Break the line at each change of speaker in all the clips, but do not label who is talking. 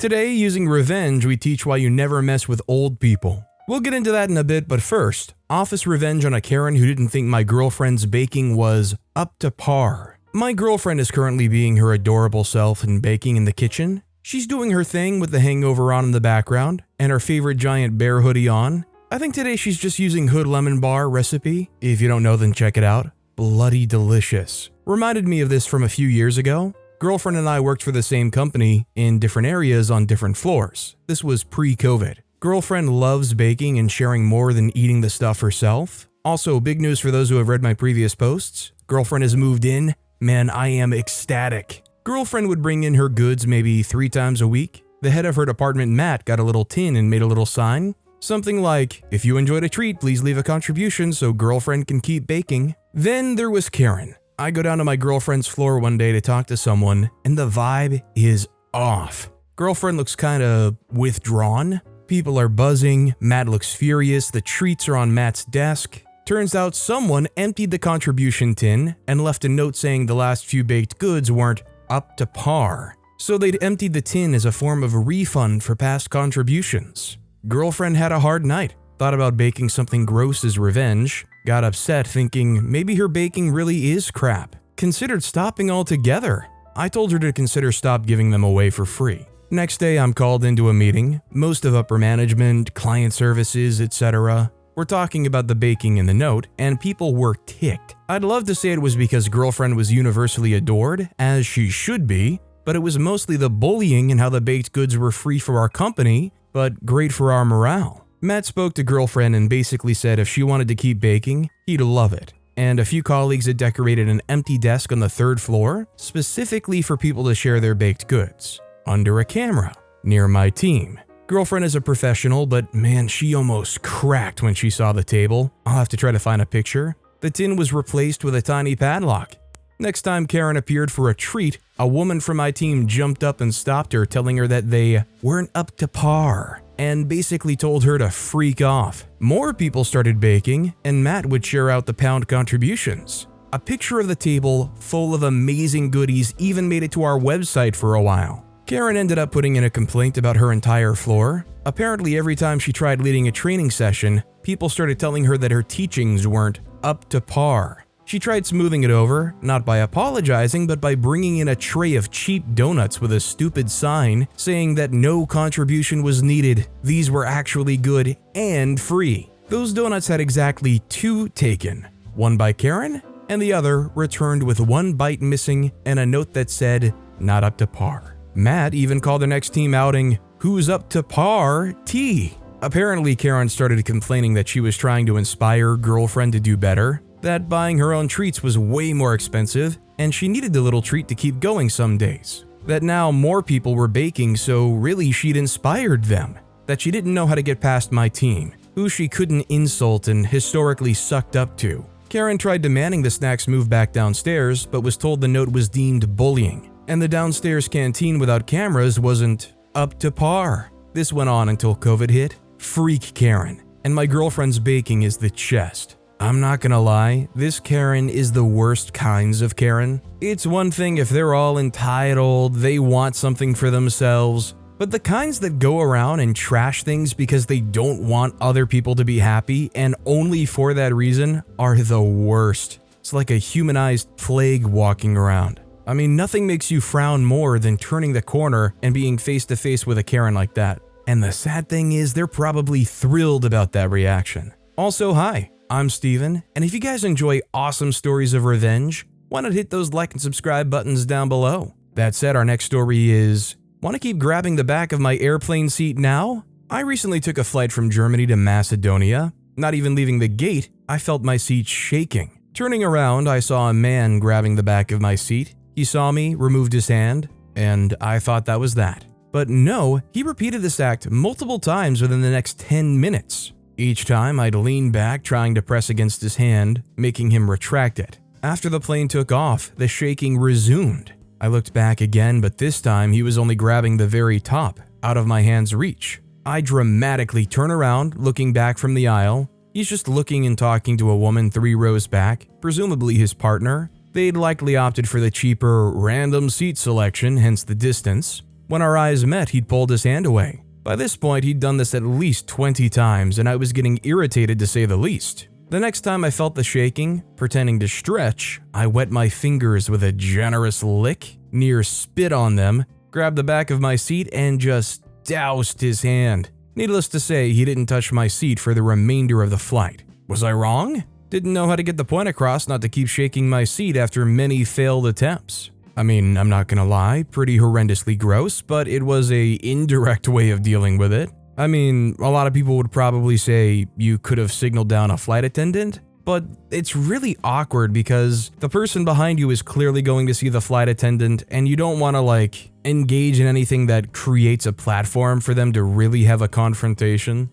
Today, using revenge, we teach why you never mess with old people. We'll get into that in a bit, but first, office revenge on a Karen who didn't think my girlfriend's baking was up to par. My girlfriend is currently being her adorable self and baking in the kitchen. She's doing her thing with the hangover on in the background and her favorite giant bear hoodie on. I think today she's just using Hood Lemon Bar recipe. If you don't know, then check it out. Bloody delicious. Reminded me of this from a few years ago. Girlfriend and I worked for the same company in different areas on different floors. This was pre-COVID. Girlfriend loves baking and sharing more than eating the stuff herself. Also, big news for those who have read my previous posts. Girlfriend has moved in. Man, I am ecstatic. Girlfriend would bring in her goods maybe 3 times a week. The head of her department, Matt, got a little tin and made a little sign. Something like, if you enjoyed a treat, please leave a contribution so girlfriend can keep baking. Then there was Karen. I go down to my girlfriend's floor one day to talk to someone, and the vibe is off. Girlfriend looks kinda withdrawn. People are buzzing, Matt looks furious, the treats are on Matt's desk. Turns out someone emptied the contribution tin and left a note saying the last few baked goods weren't up to par. So they'd emptied the tin as a form of a refund for past contributions. Girlfriend had a hard night, thought about baking something gross as revenge, got upset thinking maybe her baking really is crap, considered stopping altogether. I told her to consider stop giving them away for free. Next day, I'm called into a meeting, most of upper management, client services, etc. We're talking about the baking in the note, and people were ticked. I'd love to say it was because girlfriend was universally adored, as she should be, but it was mostly the bullying and how the baked goods were free for our company, but great for our morale. Matt spoke to girlfriend and basically said if she wanted to keep baking, he'd love it. And a few colleagues had decorated an empty desk on the 3rd floor, specifically for people to share their baked goods. Under a camera, near my team. Girlfriend is a professional, but man, she almost cracked when she saw the table. I'll have to try to find a picture. The tin was replaced with a tiny padlock. Next time Karen appeared for a treat, a woman from my team jumped up and stopped her, telling her that they weren't up to par, and basically told her to freak off. More people started baking, and Matt would share out the pound contributions. A picture of the table full of amazing goodies even made it to our website for a while. Karen ended up putting in a complaint about her entire floor. Apparently, every time she tried leading a training session, people started telling her that her teachings weren't up to par. She tried smoothing it over, not by apologizing, but by bringing in a tray of cheap donuts with a stupid sign saying that no contribution was needed. These were actually good and free. Those donuts had exactly 2 taken, one by Karen and the other returned with 1 bite missing and a note that said, not up to par. Matt even called the next team outing, who's up to par tea. Apparently, Karen started complaining that she was trying to inspire girlfriend to do better, that buying her own treats was way more expensive, and she needed the little treat to keep going some days. That now more people were baking, so really she'd inspired them. That she didn't know how to get past my team, who she couldn't insult and historically sucked up to. Karen tried demanding the snacks move back downstairs, but was told the note was deemed bullying. And the downstairs canteen without cameras wasn't up to par. This went on until COVID hit. Freak Karen. And my girlfriend's baking is the chest. I'm not gonna lie, this Karen is the worst kinds of Karen. It's one thing if they're all entitled, they want something for themselves, but the kinds that go around and trash things because they don't want other people to be happy and only for that reason are the worst. It's like a humanized plague walking around. I mean, nothing makes you frown more than turning the corner and being face to face with a Karen like that. And the sad thing is, they're probably thrilled about that reaction. Also, hi, I'm Steven, and if you guys enjoy awesome stories of revenge, why not hit those like and subscribe buttons down below? That said, our next story is, want to keep grabbing the back of my airplane seat now? I recently took a flight from Germany to Macedonia. Not even leaving the gate, I felt my seat shaking. Turning around, I saw a man grabbing the back of my seat. He saw me, removed his hand, and I thought that was that. But no, he repeated this act multiple times within the next 10 minutes. Each time, I'd lean back trying to press against his hand, making him retract it. After the plane took off, the shaking resumed. I looked back again, but this time he was only grabbing the very top, out of my hand's reach. I dramatically turn around, looking back from the aisle. He's just looking and talking to a woman 3 rows back, presumably his partner. They'd likely opted for the cheaper, random seat selection, hence the distance. When our eyes met, he'd pulled his hand away. By this point, he'd done this at least 20 times, and I was getting irritated to say the least. The next time I felt the shaking, pretending to stretch, I wet my fingers with a generous lick, near spit on them, grabbed the back of my seat, and just doused his hand. Needless to say, he didn't touch my seat for the remainder of the flight. Was I wrong? Didn't know how to get the point across not to keep shaking my seat after many failed attempts. I mean, I'm not gonna lie, pretty horrendously gross, but it was a indirect way of dealing with it. I mean, a lot of people would probably say you could have signaled down a flight attendant, but it's really awkward because the person behind you is clearly going to see the flight attendant and you don't want to engage in anything that creates a platform for them to really have a confrontation,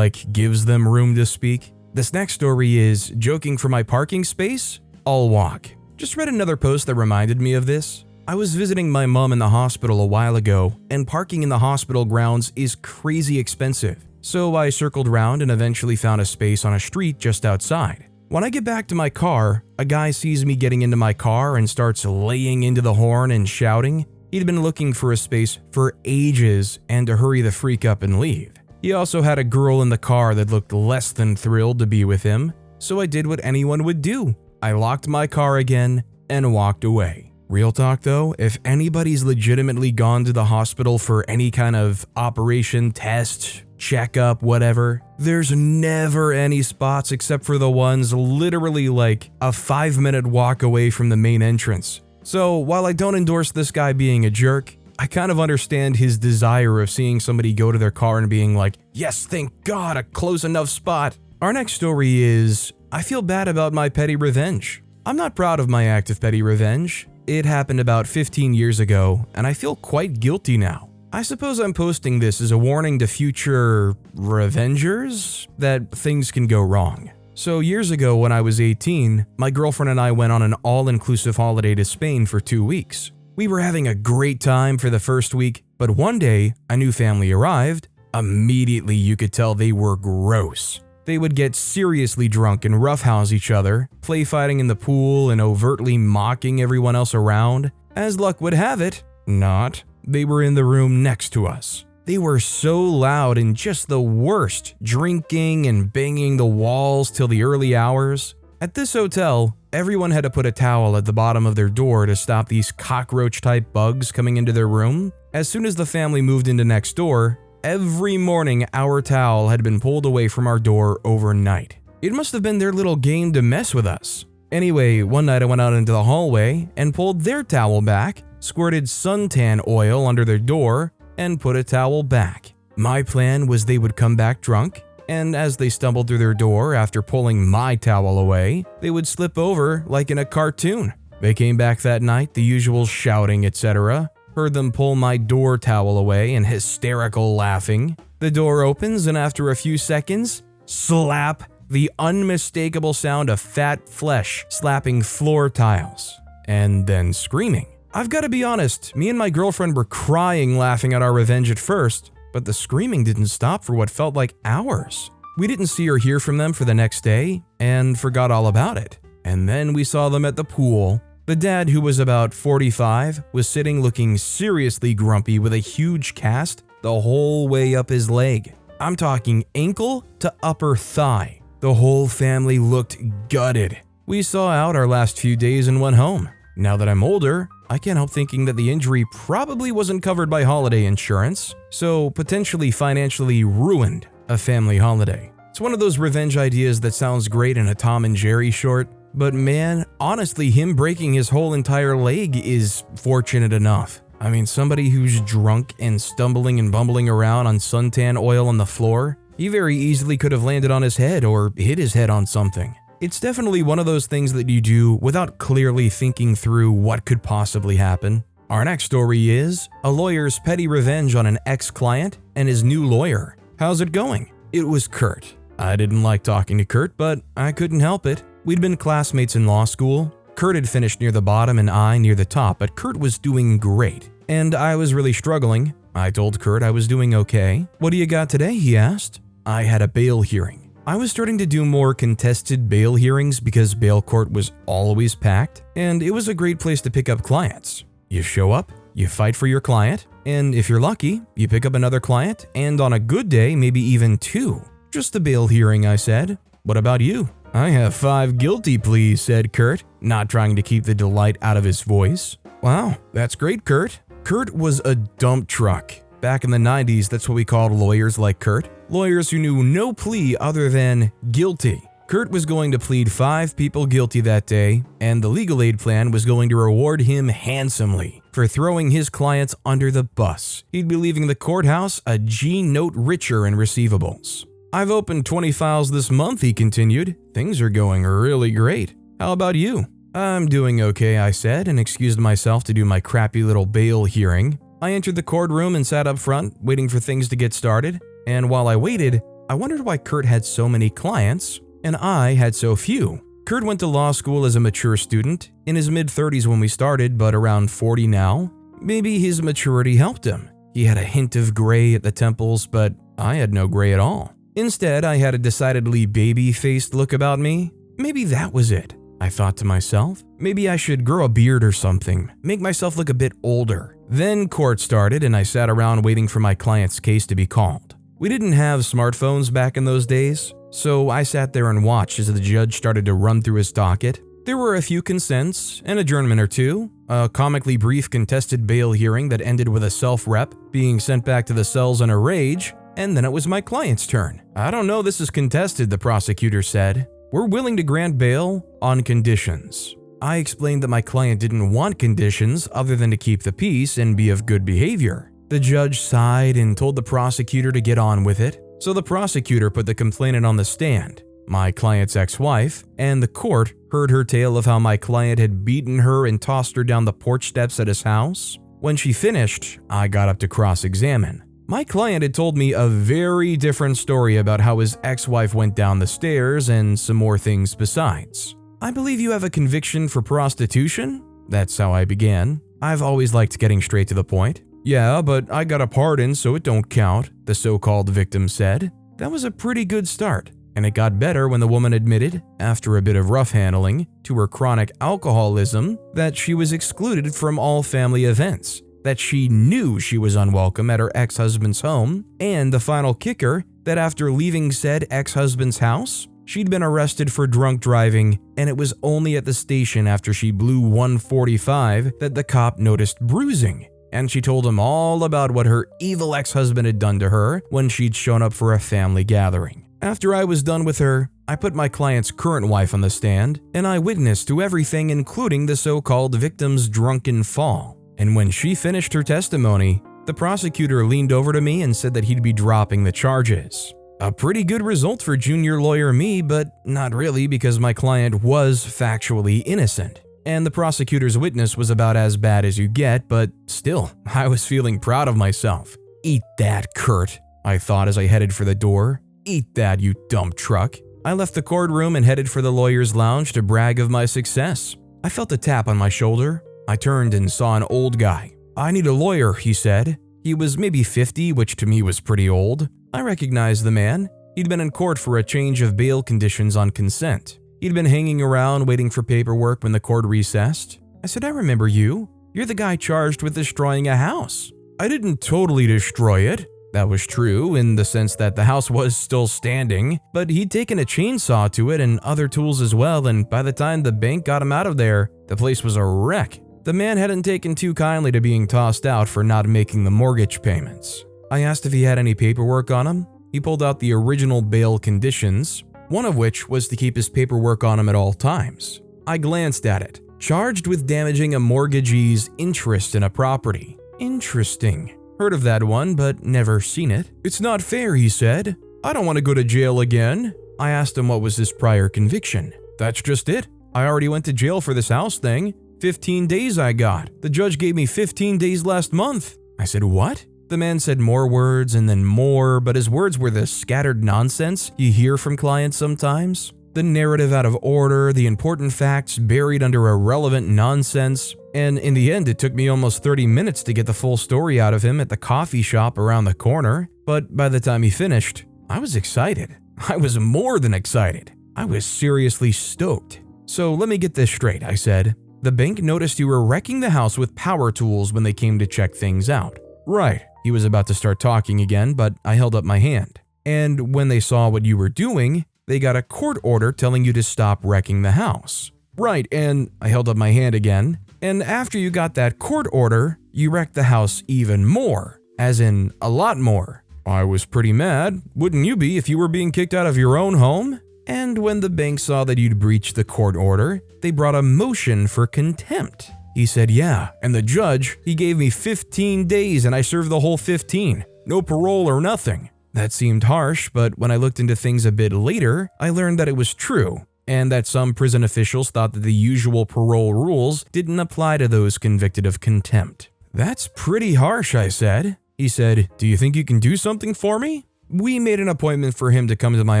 gives them room to speak. This next story is joking for my parking space, I'll walk. Just read another post that reminded me of this. I was visiting my mom in the hospital a while ago, and parking in the hospital grounds is crazy expensive. So I circled around and eventually found a space on a street just outside. When I get back to my car, a guy sees me getting into my car and starts laying into the horn and shouting. He'd been looking for a space for ages and to hurry the freak up and leave. He also had a girl in the car that looked less than thrilled to be with him, so I did what anyone would do. I locked my car again and walked away. Real talk though, if anybody's legitimately gone to the hospital for any kind of operation, test, checkup, whatever, there's never any spots except for the ones literally a 5-minute walk away from the main entrance. So while I don't endorse this guy being a jerk, I kind of understand his desire of seeing somebody go to their car and being like, yes, thank God, a close enough spot. Our next story is, I feel bad about my petty revenge. I'm not proud of my act of petty revenge. It happened about 15 years ago, and I feel quite guilty now. I suppose I'm posting this as a warning to future revengers that things can go wrong. So years ago when I was 18, my girlfriend and I went on an all-inclusive holiday to Spain for 2 weeks. We were having a great time for the first week, but one day, a new family arrived. Immediately you could tell they were gross. They would get seriously drunk and roughhouse each other, play fighting in the pool and overtly mocking everyone else around. As luck would have it, not. They were in the room next to us. They were so loud and just the worst, drinking and banging the walls till the early hours. At this hotel, everyone had to put a towel at the bottom of their door to stop these cockroach-type bugs coming into their room. As soon as the family moved into next door, every morning our towel had been pulled away from our door overnight. It must have been their little game to mess with us. Anyway, one night I went out into the hallway and pulled their towel back, squirted suntan oil under their door, and put a towel back. My plan was they would come back drunk, and as they stumbled through their door after pulling my towel away, they would slip over like in a cartoon. They came back that night, the usual shouting, etc. Heard them pull my door towel away and hysterical laughing. The door opens and after a few seconds, slap, the unmistakable sound of fat flesh slapping floor tiles. And then screaming. I've got to be honest, me and my girlfriend were crying laughing at our revenge at first, but the screaming didn't stop for what felt like hours. We didn't see or hear from them for the next day and forgot all about it. And then we saw them at the pool. The dad, who was about 45, was sitting looking seriously grumpy with a huge cast the whole way up his leg. I'm talking ankle to upper thigh. The whole family looked gutted. We saw out our last few days and went home. Now that I'm older, I can't help thinking that the injury probably wasn't covered by holiday insurance, so potentially financially ruined a family holiday. It's one of those revenge ideas that sounds great in a Tom and Jerry short, but man, honestly, him breaking his whole entire leg is fortunate enough. I mean, somebody who's drunk and stumbling and bumbling around on suntan oil on the floor, he very easily could have landed on his head or hit his head on something. It's definitely one of those things that you do without clearly thinking through what could possibly happen. Our next story is a lawyer's petty revenge on an ex-client and his new lawyer. How's it going? It was Kurt. I didn't like talking to Kurt, but I couldn't help it. We'd been classmates in law school. Kurt had finished near the bottom and I near the top, but Kurt was doing great. And I was really struggling. I told Kurt I was doing okay. What do you got today? He asked. I had a bail hearing. I was starting to do more contested bail hearings because bail court was always packed, and it was a great place to pick up clients. You show up, you fight for your client, and if you're lucky, you pick up another client, and on a good day, maybe even 2. Just a bail hearing, I said. What about you? I have 5 guilty pleas, said Kurt, not trying to keep the delight out of his voice. Wow, that's great, Kurt. Kurt was a dump truck. Back in the 90s, that's what we called lawyers like Kurt. Lawyers who knew no plea other than guilty. Kurt was going to plead 5 people guilty that day, and the legal aid plan was going to reward him handsomely for throwing his clients under the bus. He'd be leaving the courthouse a G-note richer in receivables. I've opened 20 files this month, he continued. Things are going really great. How about you? I'm doing okay, I said, and excused myself to do my crappy little bail hearing. I entered the courtroom and sat up front, waiting for things to get started. And while I waited, I wondered why Kurt had so many clients and I had so few. Kurt went to law school as a mature student, in his mid-30s when we started, but around 40 now. Maybe his maturity helped him. He had a hint of gray at the temples, but I had no gray at all. Instead, I had a decidedly baby-faced look about me. Maybe that was it, I thought to myself. Maybe I should grow a beard or something, make myself look a bit older. Then court started and I sat around waiting for my client's case to be called. We didn't have smartphones back in those days, so I sat there and watched as the judge started to run through his docket. There were a few consents, an adjournment or two, a comically brief contested bail hearing that ended with a self-rep being sent back to the cells in a rage, and then it was my client's turn. I don't know this is contested, the prosecutor said. We're willing to grant bail on conditions. I explained that my client didn't want conditions other than to keep the peace and be of good behavior. The judge sighed and told the prosecutor to get on with it, so the prosecutor put the complainant on the stand, my client's ex-wife, and the court heard her tale of how my client had beaten her and tossed her down the porch steps at his house. When she finished, I got up to cross-examine. My client had told me a very different story about how his ex-wife went down the stairs and some more things besides. I believe you have a conviction for prostitution? That's how I began. I've always liked getting straight to the point. Yeah, but I got a pardon, so it don't count, the so-called victim said. That was a pretty good start, and it got better when the woman admitted, after a bit of rough handling, to her chronic alcoholism, that she was excluded from all family events, that she knew she was unwelcome at her ex-husband's home, and the final kicker, that after leaving said ex-husband's house, she'd been arrested for drunk driving, and it was only at the station after she blew 145 that the cop noticed bruising. And she told him all about what her evil ex-husband had done to her when she'd shown up for a family gathering. After I was done with her, I put my client's current wife on the stand, and I witnessed to everything including the so-called victim's drunken fall. And when she finished her testimony, the prosecutor leaned over to me and said that he'd be dropping the charges. A pretty good result for junior lawyer me, but not really because my client was factually innocent. And the prosecutor's witness was about as bad as you get, but still, I was feeling proud of myself. Eat that, Kurt, I thought as I headed for the door. Eat that, you dump truck. I left the courtroom and headed for the lawyer's lounge to brag of my success. I felt a tap on my shoulder. I turned and saw an old guy. I need a lawyer, he said. He was maybe 50, which to me was pretty old. I recognized the man. He'd been in court for a change of bail conditions on consent. He'd been hanging around waiting for paperwork when the court recessed. I said, I remember you. You're the guy charged with destroying a house. I didn't totally destroy it. That was true in the sense that the house was still standing, but he'd taken a chainsaw to it and other tools as well, and by the time the bank got him out of there, the place was a wreck. The man hadn't taken too kindly to being tossed out for not making the mortgage payments. I asked if he had any paperwork on him. He pulled out the original bail conditions, one of which was to keep his paperwork on him at all times. I glanced at it. Charged with damaging a mortgagee's interest in a property. Interesting. Heard of that one, but never seen it. It's not fair, he said. I don't want to go to jail again. I asked him what was his prior conviction. That's just it. I already went to jail for this house thing. 15 days I got. The judge gave me 15 days last month. I said, what? The man said more words and then more, but his words were the scattered nonsense you hear from clients sometimes. The narrative out of order, the important facts buried under irrelevant nonsense, and in the end it took me almost 30 minutes to get the full story out of him at the coffee shop around the corner. But by the time he finished, I was excited. I was more than excited. I was seriously stoked. So let me get this straight, I said. The bank noticed you were wrecking the house with power tools when they came to check things out. Right, he was about to start talking again, but I held up my hand. And when they saw what you were doing, they got a court order telling you to stop wrecking the house. Right, and I held up my hand again. And after you got that court order, you wrecked the house even more. As in, a lot more. I was pretty mad. Wouldn't you be if you were being kicked out of your own home? And when the bank saw that you'd breached the court order, they brought a motion for contempt. He said, yeah, and the judge, he gave me 15 days and I served the whole 15. No parole or nothing. That seemed harsh, but when I looked into things a bit later, I learned that it was true, and that some prison officials thought that the usual parole rules didn't apply to those convicted of contempt. That's pretty harsh, I said. He said, do you think you can do something for me? We made an appointment for him to come to my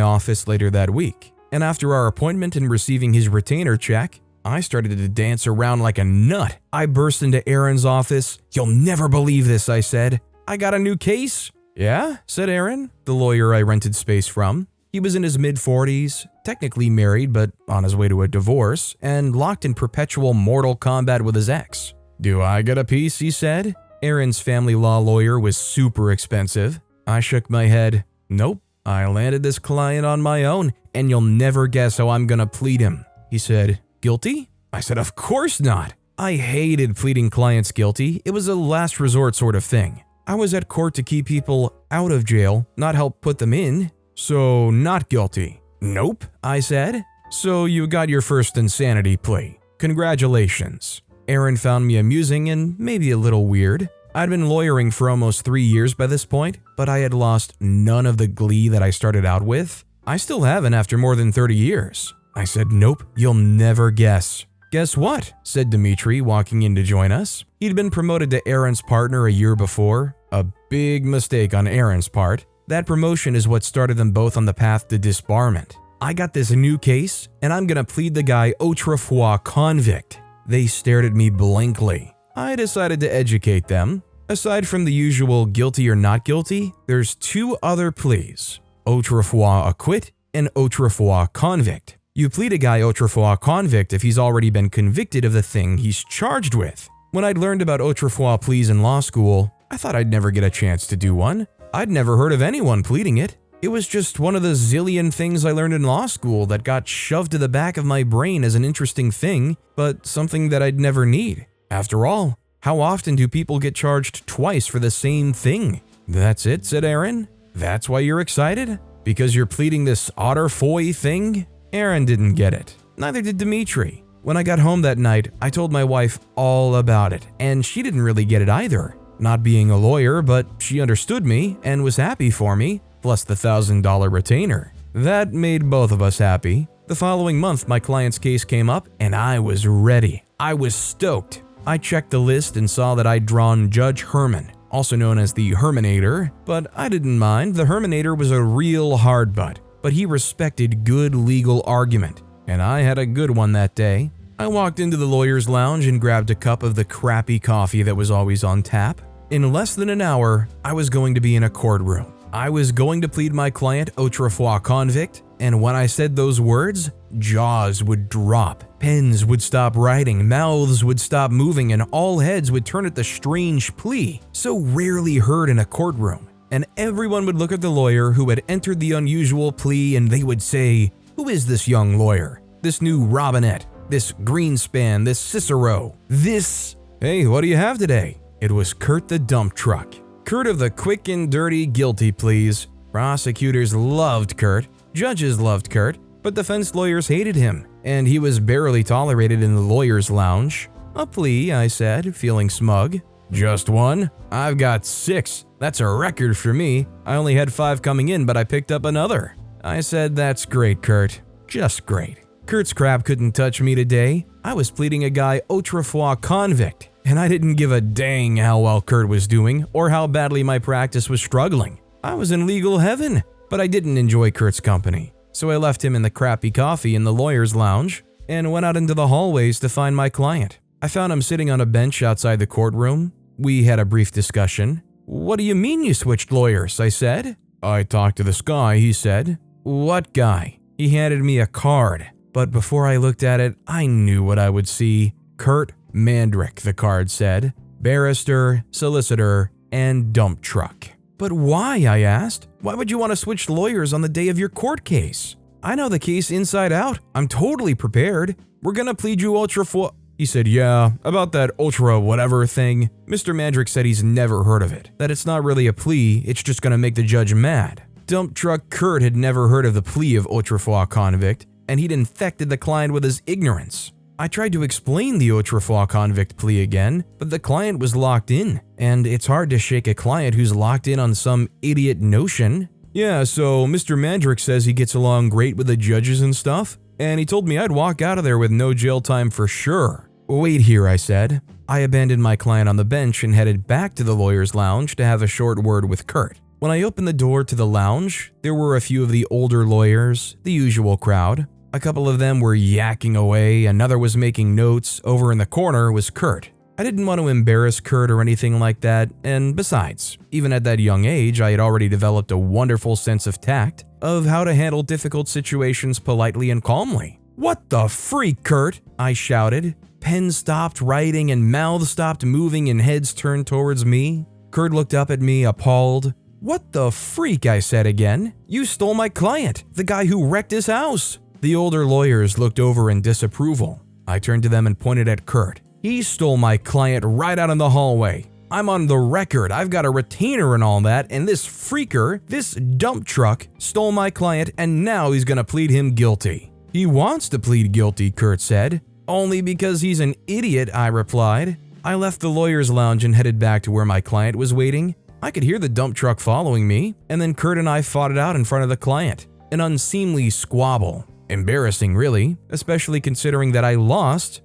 office later that week, and after our appointment and receiving his retainer check, I started to dance around like a nut. I burst into Aaron's office. You'll never believe this, I said. I got a new case. Yeah, said Aaron, the lawyer I rented space from. He was in his mid-40s, technically married but on his way to a divorce, and locked in perpetual mortal combat with his ex. Do I get a piece, he said. Aaron's family law lawyer was super expensive. I shook my head. Nope, I landed this client on my own, and you'll never guess how I'm gonna plead him. He said, guilty? I said, of course not. I hated pleading clients guilty. It was a last resort sort of thing. I was at court to keep people out of jail, not help put them in. So, not guilty. Nope, I said. So you got your first insanity plea. Congratulations. Aaron found me amusing and maybe a little weird. I'd been lawyering for almost 3 years by this point, but I had lost none of the glee that I started out with. I still haven't after more than 30 years. I said, nope, you'll never guess. Guess what? Said Dimitri, walking in to join us. He'd been promoted to Aaron's partner a year before. A big mistake on Aaron's part. That promotion is what started them both on the path to disbarment. I got this new case, and I'm gonna plead the guy autrefois convict. They stared at me blankly. I decided to educate them. Aside from the usual guilty or not guilty, there's 2 other pleas. Autrefois acquit and autrefois convict. You plead a guy autrefois convict if he's already been convicted of the thing he's charged with. When I'd learned about autrefois pleas in law school, I thought I'd never get a chance to do one. I'd never heard of anyone pleading it. It was just one of the zillion things I learned in law school that got shoved to the back of my brain as an interesting thing, but something that I'd never need. After all, how often do people get charged twice for the same thing? That's it, said Aaron. That's why you're excited? Because you're pleading this autrefois thing? Aaron didn't get it. Neither did Dimitri. When I got home that night, I told my wife all about it, and she didn't really get it either. Not being a lawyer, but she understood me and was happy for me, plus the $1,000 retainer. That made both of us happy. The following month, my client's case came up, and I was ready. I was stoked. I checked the list and saw that I'd drawn Judge Herman, also known as the Herminator, but I didn't mind. The Herminator was a real hard butt, but he respected good legal argument, and I had a good one that day. I walked into the lawyer's lounge and grabbed a cup of the crappy coffee that was always on tap. In less than an hour, I was going to be in a courtroom. I was going to plead my client autrefois convict, and when I said those words, jaws would drop, pens would stop writing, mouths would stop moving, and all heads would turn at the strange plea, so rarely heard in a courtroom. And everyone would look at the lawyer who had entered the unusual plea and they would say, who is this young lawyer? This new Robinette? This Greenspan? This Cicero? This… Hey, what do you have today? It was Kurt the dump truck. Kurt of the quick and dirty guilty pleas. Prosecutors loved Kurt, judges loved Kurt, but defense lawyers hated him, and he was barely tolerated in the lawyer's lounge. A plea, I said, feeling smug. Just one? I've got 6. That's a record for me. I only had 5 coming in, but I picked up another. I said, that's great, Kurt. Just great. Kurt's crap couldn't touch me today. I was pleading a guy autrefois convict, and I didn't give a dang how well Kurt was doing or how badly my practice was struggling. I was in legal heaven, but I didn't enjoy Kurt's company. So I left him in the crappy coffee in the lawyer's lounge and went out into the hallways to find my client. I found him sitting on a bench outside the courtroom. We had a brief discussion. What do you mean you switched lawyers? I said. I talked to this guy, he said. What guy? He handed me a card, but before I looked at it, I knew what I would see. Kurt Mandrick, the card said. Barrister, solicitor, and dump truck. But why, I asked. Why would you want to switch lawyers on the day of your court case? I know the case inside out. I'm totally prepared. We're gonna plead you ultra for. He said, yeah, about that ultra whatever thing. Mr. Mandrick said he's never heard of it, that it's not really a plea, it's just gonna make the judge mad. Dump truck Kurt had never heard of the plea of ultra foi convict, and he'd infected the client with his ignorance. I tried to explain the ultra foi convict plea again, but the client was locked in, and it's hard to shake a client who's locked in on some idiot notion. Yeah, so Mr. Mandrick says he gets along great with the judges and stuff, and he told me I'd walk out of there with no jail time for sure. Wait here, I said. I abandoned my client on the bench and headed back to the lawyer's lounge to have a short word with Kurt. When I opened the door to the lounge, there were a few of the older lawyers, the usual crowd. A couple of them were yakking away, another was making notes, over in the corner was Kurt. I didn't want to embarrass Kurt or anything like that, and besides, even at that young age, I had already developed a wonderful sense of tact of how to handle difficult situations politely and calmly. What the freak, Kurt? I shouted. Pens stopped writing and mouths stopped moving and heads turned towards me. Kurt looked up at me, appalled. What the freak, I said again. You stole my client, the guy who wrecked his house. The older lawyers looked over in disapproval. I turned to them and pointed at Kurt. He stole my client right out in the hallway. I'm on the record, I've got a retainer and all that, and this freaker, this dump truck, stole my client and now he's gonna plead him guilty. He wants to plead guilty, Kurt said. Only because he's an idiot, I replied. I left the lawyer's lounge and headed back to where my client was waiting. I could hear the dump truck following me, and then Kurt and I fought it out in front of the client. An unseemly squabble. Embarrassing, really, especially considering that I lost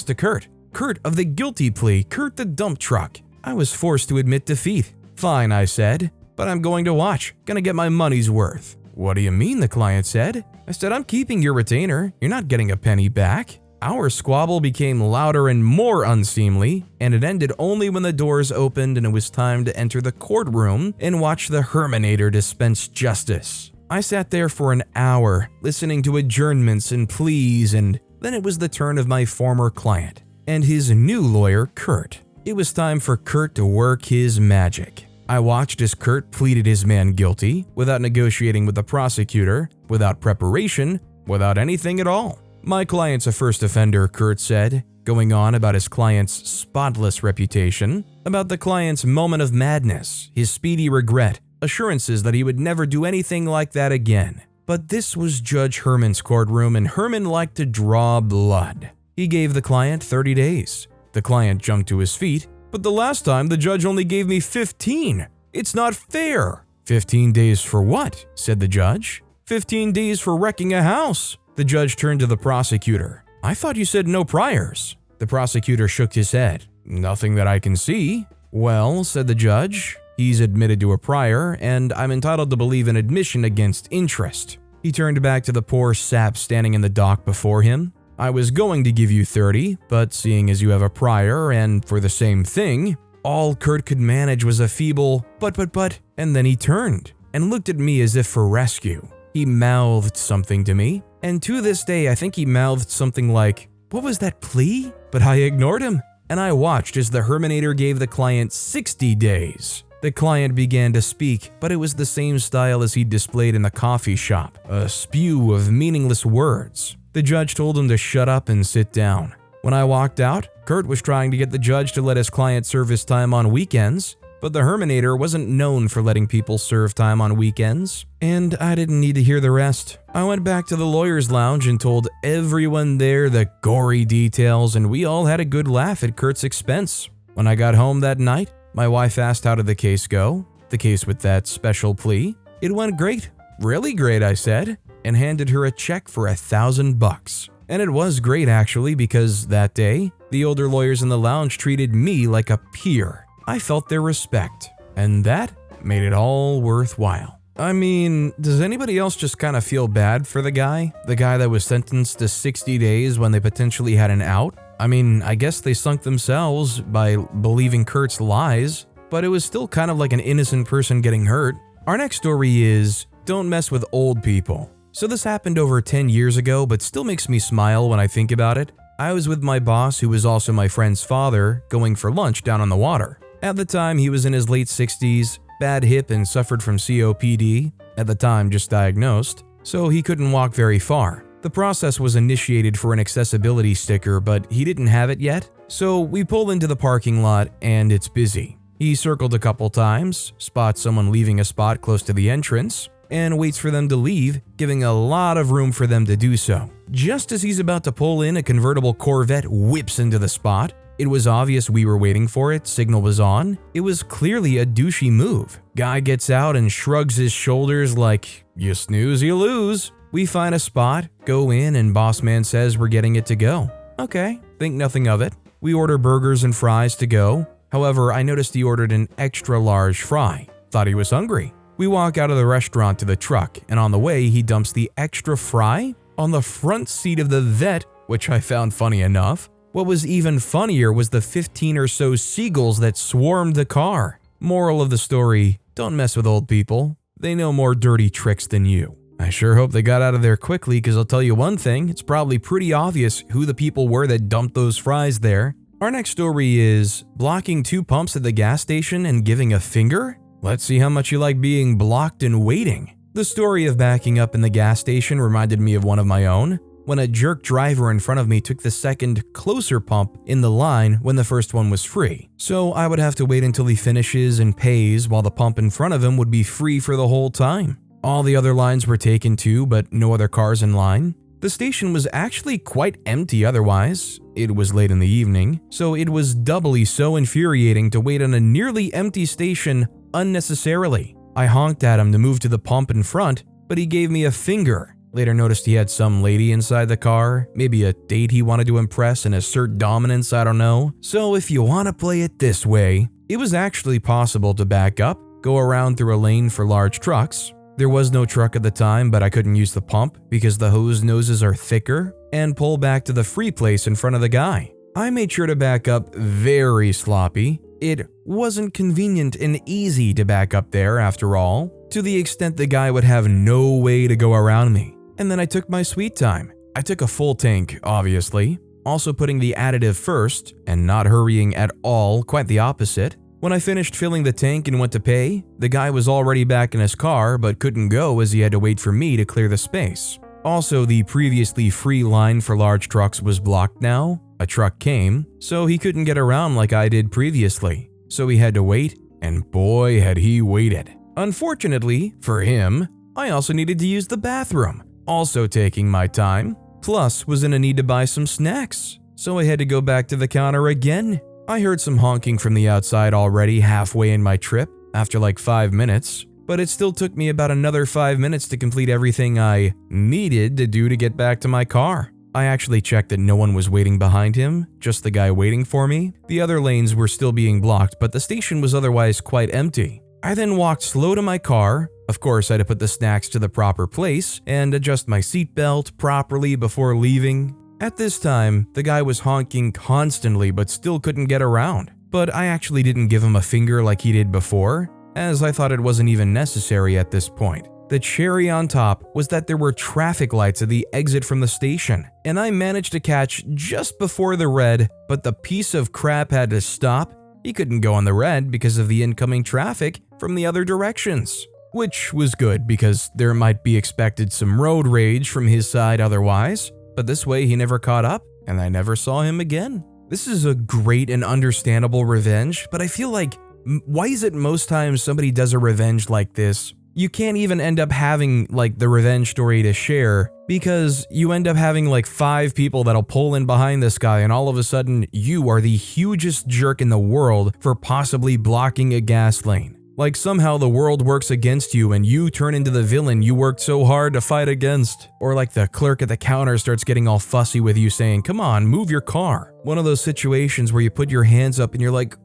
to Kurt. Kurt of the guilty plea, Kurt the dump truck. I was forced to admit defeat. Fine, I said, but I'm going to watch. Gonna get my money's worth. What do you mean, the client said. I said, I'm keeping your retainer. You're not getting a penny back. Our squabble became louder and more unseemly, and it ended only when the doors opened and it was time to enter the courtroom and watch the Herminator dispense justice. I sat there for an hour, listening to adjournments and pleas, and then it was the turn of my former client and his new lawyer, Kurt. It was time for Kurt to work his magic. I watched as Kurt pleaded his man guilty, without negotiating with the prosecutor, without preparation, without anything at all. My client's a first offender, Kurt said, going on about his client's spotless reputation, about the client's moment of madness, his speedy regret, assurances that he would never do anything like that again. But this was Judge Herman's courtroom, and Herman liked to draw blood. He gave the client 30 days. The client jumped to his feet. But the last time, the judge only gave me 15. It's not fair. 15 days for what? Said the judge. 15 days for wrecking a house. The judge turned to the prosecutor. I thought you said no priors. The prosecutor shook his head. Nothing that I can see. Well, said the judge, he's admitted to a prior, and I'm entitled to believe an admission against interest. He turned back to the poor sap standing in the dock before him. I was going to give you 30, but seeing as you have a prior and for the same thing, all Kurt could manage was a feeble but, and then he turned and looked at me as if for rescue. He mouthed something to me, and to this day I think he mouthed something like, "What was that plea?" But I ignored him, and I watched as the Herminator gave the client 60 days. The client began to speak, but it was the same style as he displayed in the coffee shop, a spew of meaningless words. The judge told him to shut up and sit down. When I walked out, Kurt was trying to get the judge to let his client serve his time on weekends, but the Herminator wasn't known for letting people serve time on weekends, and I didn't need to hear the rest. I went back to the lawyer's lounge and told everyone there the gory details, and we all had a good laugh at Kurt's expense. When I got home that night, my wife asked how did the case go, the case with that special plea. It went great, really great, I said, and handed her a check for $1,000. And it was great actually, because that day, the older lawyers in the lounge treated me like a peer. I felt their respect, and that made it all worthwhile. I mean, does anybody else just kind of feel bad for the guy? The guy that was sentenced to 60 days when they potentially had an out? I mean, I guess they sunk themselves by believing Kurt's lies, but it was still kind of like an innocent person getting hurt. Our next story is, don't mess with old people. So this happened over 10 years ago, but still makes me smile when I think about it. I was with my boss, who was also my friend's father, going for lunch down on the water. At the time, he was in his late 60s, bad hip and suffered from COPD, at the time just diagnosed, so he couldn't walk very far. The process was initiated for an accessibility sticker, but he didn't have it yet, so we pull into the parking lot and it's busy. He circled a couple times, spots someone leaving a spot close to the entrance, and waits for them to leave, giving a lot of room for them to do so. Just as he's about to pull in, a convertible Corvette whips into the spot. It was obvious we were waiting for it, signal was on. It was clearly a douchey move. Guy gets out and shrugs his shoulders like, you snooze, you lose. We find a spot, go in, and boss man says we're getting it to go. Okay, think nothing of it. We order burgers and fries to go. However, I noticed he ordered an extra large fry. Thought he was hungry. We walk out of the restaurant to the truck, and on the way, he dumps the extra fry on the front seat of the Vet, which I found funny enough. What was even funnier was the 15 or so seagulls that swarmed the car. Moral of the story, don't mess with old people. They know more dirty tricks than you. I sure hope they got out of there quickly, because I'll tell you one thing, it's probably pretty obvious who the people were that dumped those fries there. Our next story is blocking 2 pumps at the gas station and giving a finger? Let's see how much you like being blocked and waiting. The story of backing up in the gas station reminded me of one of my own, when a jerk driver in front of me took the second, closer pump in the line when the first one was free. So I would have to wait until he finishes and pays, while the pump in front of him would be free for the whole time. All the other lines were taken too, but no other cars in line. The station was actually quite empty otherwise. It was late in the evening, so it was doubly so infuriating to wait on a nearly empty station unnecessarily. I honked at him to move to the pump in front, but he gave me a finger. Later noticed he had some lady inside the car, maybe a date he wanted to impress and assert dominance, I don't know. So if you want to play it this way, it was actually possible to back up, go around through a lane for large trucks. There was no truck at the time, but I couldn't use the pump because the hose noses are thicker, and pull back to the free place in front of the guy. I made sure to back up very sloppy. It wasn't convenient and easy to back up there after all, to the extent the guy would have no way to go around me. And then I took my sweet time. I took a full tank, obviously, also putting the additive first and not hurrying at all, quite the opposite. When I finished filling the tank and went to pay, the guy was already back in his car but couldn't go as he had to wait for me to clear the space. Also, the previously free line for large trucks was blocked now. A truck came, so he couldn't get around like I did previously. So he had to wait, and boy had he waited. Unfortunately, for him, I also needed to use the bathroom, also taking my time, plus was in a need to buy some snacks. So I had to go back to the counter again. I heard some honking from the outside already halfway in my trip, after like 5 minutes, but it still took me about another 5 minutes to complete everything I needed to do to get back to my car. I actually checked that no one was waiting behind him, just the guy waiting for me. The other lanes were still being blocked, but the station was otherwise quite empty. I then walked slow to my car. Of course, I had to put the snacks to the proper place and adjust my seatbelt properly before leaving. At this time, the guy was honking constantly but still couldn't get around. But I actually didn't give him a finger like he did before, as I thought it wasn't even necessary at this point. The cherry on top was that there were traffic lights at the exit from the station, and I managed to catch just before the red, but the piece of crap had to stop. He couldn't go on the red because of the incoming traffic from the other directions. Which was good because there might be expected some road rage from his side otherwise. But this way he never caught up, and I never saw him again. This is a great and understandable revenge, but I feel like, why is it most times somebody does a revenge like this, you can't even end up having like the revenge story to share, because you end up having like 5 people that'll pull in behind this guy, and all of a sudden you are the hugest jerk in the world for possibly blocking a gas lane. Like somehow the world works against you and you turn into the villain you worked so hard to fight against. Or like the clerk at the counter starts getting all fussy with you saying, come on, move your car. One of those situations where you put your hands up and you're like,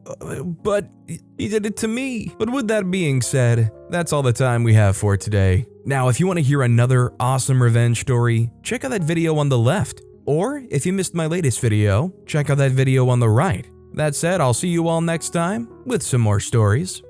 but he did it to me. But with that being said, that's all the time we have for today. Now, if you want to hear another awesome revenge story, check out that video on the left. Or if you missed my latest video, check out that video on the right. That said, I'll see you all next time with some more stories.